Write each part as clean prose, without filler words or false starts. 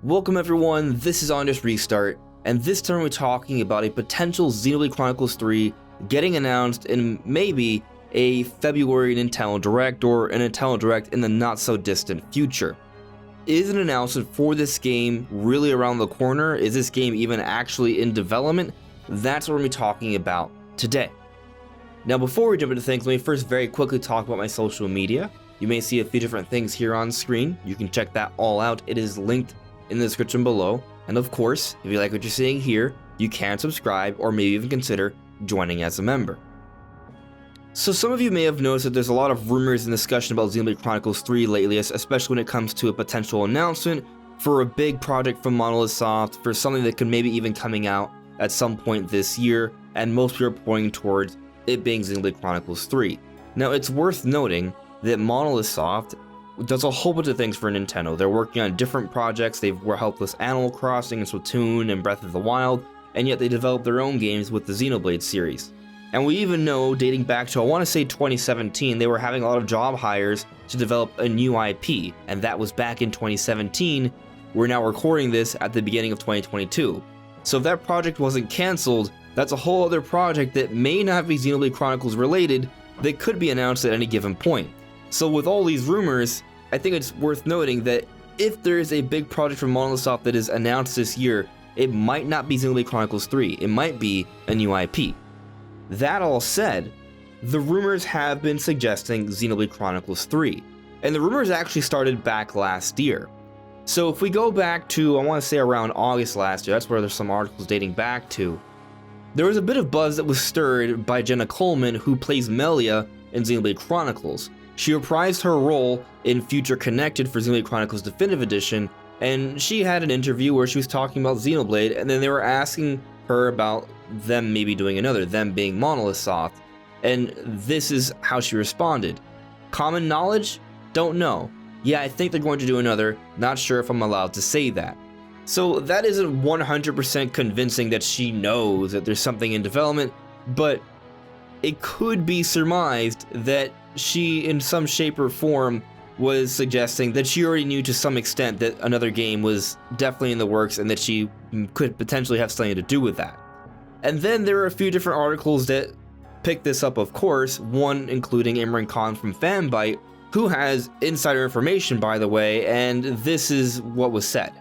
Welcome everyone, this is On Just Restart, and this time we're talking about a potential Xenoblade Chronicles 3 getting announced in maybe a February Nintendo Direct or a Nintendo Direct in the not so distant future. Is an announcement for this game really around the corner? Is this game even actually in development? That's what we're going to be talking about today. Now before we jump into things, let me first very quickly talk about my social media. You may see a few different things here on screen. You can check that all out. It is linked in the description below. And of course, if you like what you're seeing here, you can subscribe or maybe even consider joining as a member. So some of you may have noticed that there's a lot of rumors and discussion about Xenoblade Chronicles 3 lately, especially when it comes to a potential announcement for a big project from Monolith Soft, for something that could maybe even coming out at some point this year, and most people are pointing towards it being Xenoblade Chronicles 3. Now it's worth noting that Monolith Soft does a whole bunch of things for Nintendo. They're working on different projects. They've helped with Animal Crossing and Splatoon and Breath of the Wild, and yet they develop their own games with the Xenoblade series. And we even know, dating back to, I want to say 2017, they were having a lot of job hires to develop a new IP, and that was back in 2017. We're now recording this at the beginning of 2022. So if that project wasn't cancelled, that's a whole other project that may not be Xenoblade Chronicles related that could be announced at any given point. So with all these rumors, I think it's worth noting that if there is a big project from Monolith Soft that is announced this year, it might not be Xenoblade Chronicles 3, it might be a new IP. That all said, the rumors have been suggesting Xenoblade Chronicles 3, and the rumors actually started back last year. So if we go back to, I want to say around August last year, that's where there's some articles dating back to, there was a bit of buzz that was stirred by Jenna Coleman, who plays Melia in Xenoblade Chronicles. She reprised her role in Future Connected for Xenoblade Chronicles Definitive Edition, and she had an interview where she was talking about Xenoblade, and then they were asking her about them maybe doing another, them being Monolith Soft, and this is how she responded. Common knowledge? Don't know. Yeah, I think they're going to do another, not sure if I'm allowed to say that. So that isn't 100% convincing that she knows that there's something in development, but it could be surmised that she, in some shape or form, was suggesting that she already knew to some extent that another game was definitely in the works and that she could potentially have something to do with that. And then there are a few different articles that pick this up, of course, one including Imran Khan from Fanbyte, who has insider information, by the way, and this is what was said.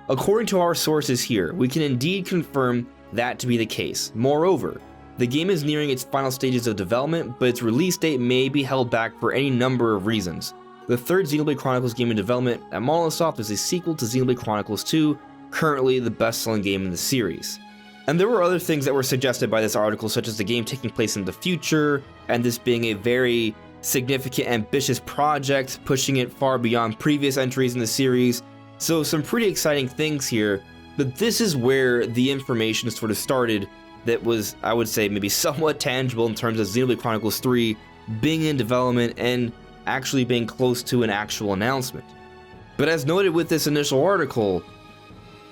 According to our sources here, we can indeed confirm that to be the case. Moreover, the game is nearing its final stages of development, but its release date may be held back for any number of reasons. The third Xenoblade Chronicles game in development at Monolith Soft is a sequel to Xenoblade Chronicles 2, currently the best-selling game in the series. And there were other things that were suggested by this article, such as the game taking place in the future, and this being a very significant, ambitious project, pushing it far beyond previous entries in the series. So some pretty exciting things here, but this is where the information sort of started that was, I would say, maybe somewhat tangible in terms of Xenoblade Chronicles 3 being in development and actually being close to an actual announcement. But as noted with this initial article,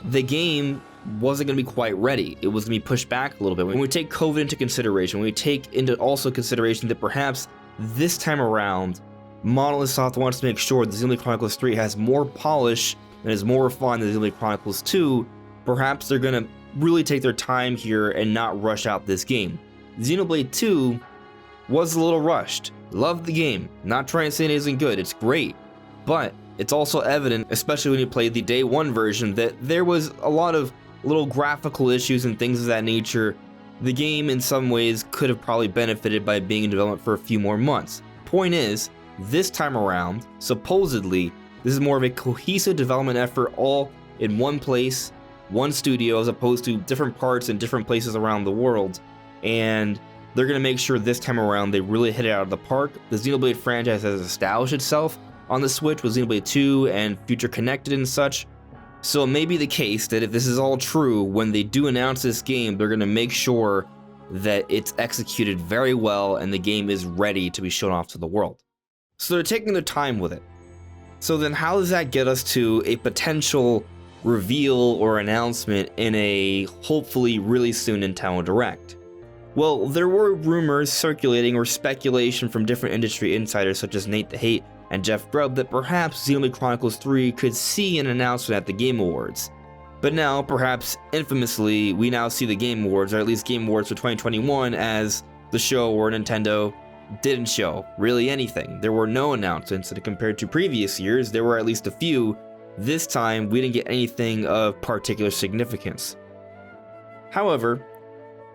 the game wasn't going to be quite ready. It was going to be pushed back a little bit. When we take COVID into consideration, when we take into also consideration that perhaps this time around, Monolith Soft wants to make sure that Xenoblade Chronicles 3 has more polish and is more refined than Xenoblade Chronicles 2, perhaps they're going to really take their time here and not rush out this game. Xenoblade 2 was a little rushed. Loved the game. Not trying to say it isn't good, it's great. But it's also evident, especially when you play the day one version, that there was a lot of little graphical issues and things of that nature. The game in some ways could have probably benefited by being in development for a few more months. Point is, this time around, supposedly, this is more of a cohesive development effort all in one place, one studio, as opposed to different parts in different places around the world, and they're going to make sure this time around they really hit it out of the park. The Xenoblade franchise has established itself on the Switch with Xenoblade 2 and Future Connected and such, so it may be the case that if this is all true, when they do announce this game, they're going to make sure that it's executed very well and the game is ready to be shown off to the world. So they're taking their time with it. So then how does that get us to a potential reveal or announcement in a hopefully really soon Nintendo Direct? Well, there were rumors circulating or speculation from different industry insiders such as Nate the Hate and Jeff Grubb that perhaps Xenoblade Chronicles 3 could see an announcement at the Game Awards. But now, perhaps infamously, we now see the Game Awards, or at least Game Awards for 2021, as the show where Nintendo didn't show really anything. There were no announcements, and compared to previous years, there were at least a few. This time, we didn't get anything of particular significance. However,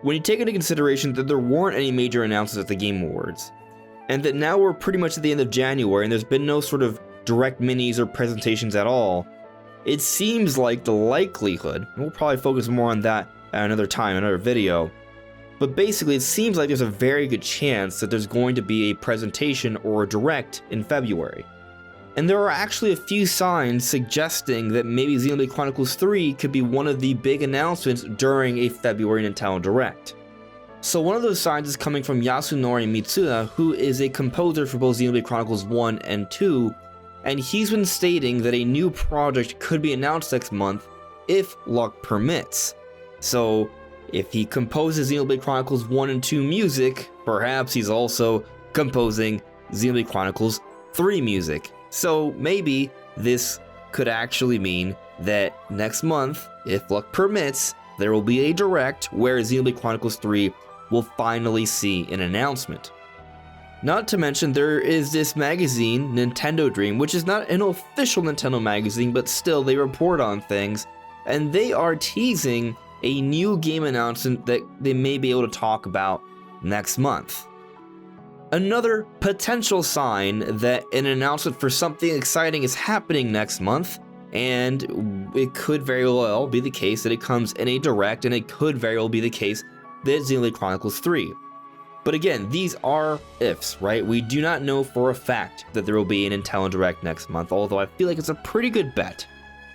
when you take into consideration that there weren't any major announcements at the Game Awards, and that now we're pretty much at the end of January and there's been no sort of direct minis or presentations at all, it seems like the likelihood, and we'll probably focus more on that at another time, another video, but basically it seems like there's a very good chance that there's going to be a presentation or a direct in February. And there are actually a few signs suggesting that maybe Xenoblade Chronicles 3 could be one of the big announcements during a February Nintendo Direct. So one of those signs is coming from Yasunori Mitsuda, who is a composer for both Xenoblade Chronicles 1 and 2, and he's been stating that a new project could be announced next month if luck permits. So if he composes Xenoblade Chronicles 1 and 2 music, perhaps he's also composing Xenoblade Chronicles 3 music. So maybe this could actually mean that next month, if luck permits, there will be a direct where Xenoblade Chronicles 3 will finally see an announcement. Not to mention, there is this magazine, Nintendo Dream, which is not an official Nintendo magazine, but still they report on things, and they are teasing a new game announcement that they may be able to talk about next month. Another potential sign that an announcement for something exciting is happening next month, and it could very well be the case that it comes in a direct, and it could very well be the case that it's Xenoblade Chronicles 3. But again, these are ifs, right? We do not know for a fact that there will be an Nintendo Direct next month, although I feel like it's a pretty good bet.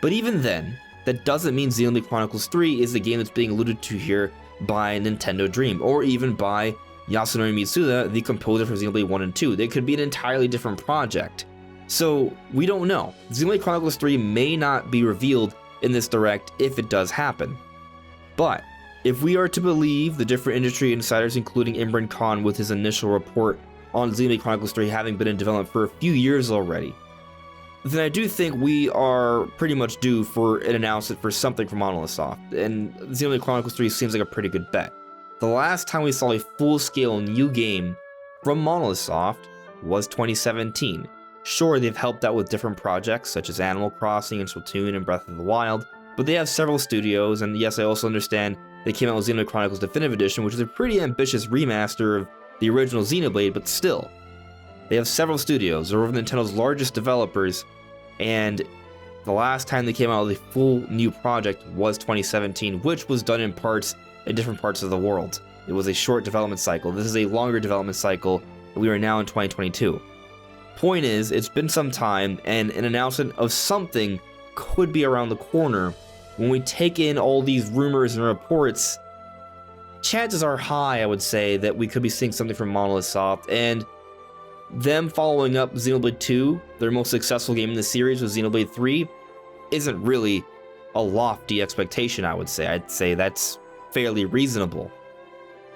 But even then, that doesn't mean Xenoblade Chronicles 3 is the game that's being alluded to here by Nintendo Dream, or even by Yasunori Mitsuda, the composer for Xenoblade 1 and 2. They could be an entirely different project. So, we don't know. Xenoblade Chronicles 3 may not be revealed in this Direct if it does happen. But if we are to believe the different industry insiders, including Imran Khan with his initial report on Xenoblade Chronicles 3 having been in development for a few years already, then I do think we are pretty much due for an announcement for something from Monolith Soft, and Xenoblade Chronicles 3 seems like a pretty good bet. The last time we saw a full-scale new game from Monolith Soft was 2017. Sure, they've helped out with different projects such as Animal Crossing and Splatoon and Breath of the Wild, but they have several studios, and yes, I also understand they came out with Xenoblade Chronicles Definitive Edition, which is a pretty ambitious remaster of the original Xenoblade, but still. They have several studios, they're one of Nintendo's largest developers, and the last time they came out with a full new project was 2017, which was done in parts in different parts of the world. It was a short development cycle. This is a longer development cycle, and we are now in 2022. Point is, it's been some time, and an announcement of something could be around the corner. When we take in all these rumors and reports, chances are high, I would say, that we could be seeing something from Monolith Soft, and them following up Xenoblade 2, their most successful game in the series with Xenoblade 3, isn't really a lofty expectation, I would say. I'd say that's fairly reasonable.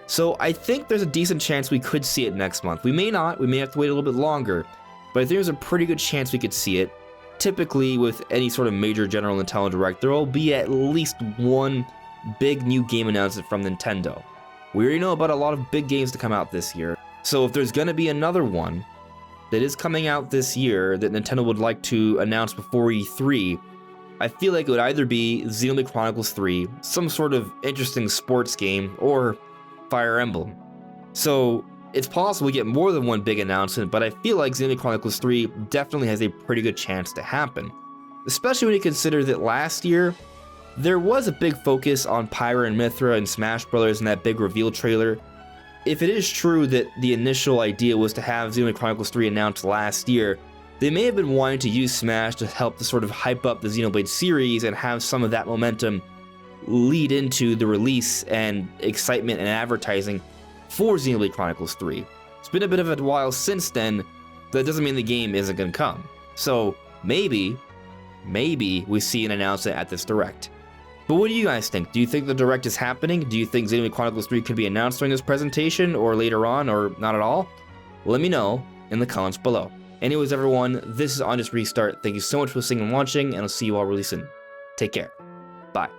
So I think there's a decent chance we could see it next month. We may not, we may have to wait a little bit longer, but I think there's a pretty good chance we could see it. Typically, with any sort of major General Nintendo Direct, there will be at least one big new game announcement from Nintendo. We already know about a lot of big games to come out this year, so if there's going to be another one that is coming out this year that Nintendo would like to announce before E3, I feel like it would either be Xenoblade Chronicles 3, some sort of interesting sports game, or Fire Emblem. So it's possible we get more than one big announcement, but I feel like Xenoblade Chronicles 3 definitely has a pretty good chance to happen. Especially when you consider that last year, there was a big focus on Pyra and Mythra and Smash Bros. In that big reveal trailer. If it is true that the initial idea was to have Xenoblade Chronicles 3 announced last year, they may have been wanting to use Smash to help to sort of hype up the Xenoblade series and have some of that momentum lead into the release and excitement and advertising for Xenoblade Chronicles 3. It's been a bit of a while since then, but that doesn't mean the game isn't going to come. So maybe we see an announcement at this Direct. But what do you guys think? Do you think the Direct is happening? Do you think Xenoblade Chronicles 3 could be announced during this presentation, or later on, or not at all? Let me know in the comments below. Anyways, everyone, this is On Just Restart. Thank you so much for listening and watching, and I'll see you all really soon. Take care. Bye.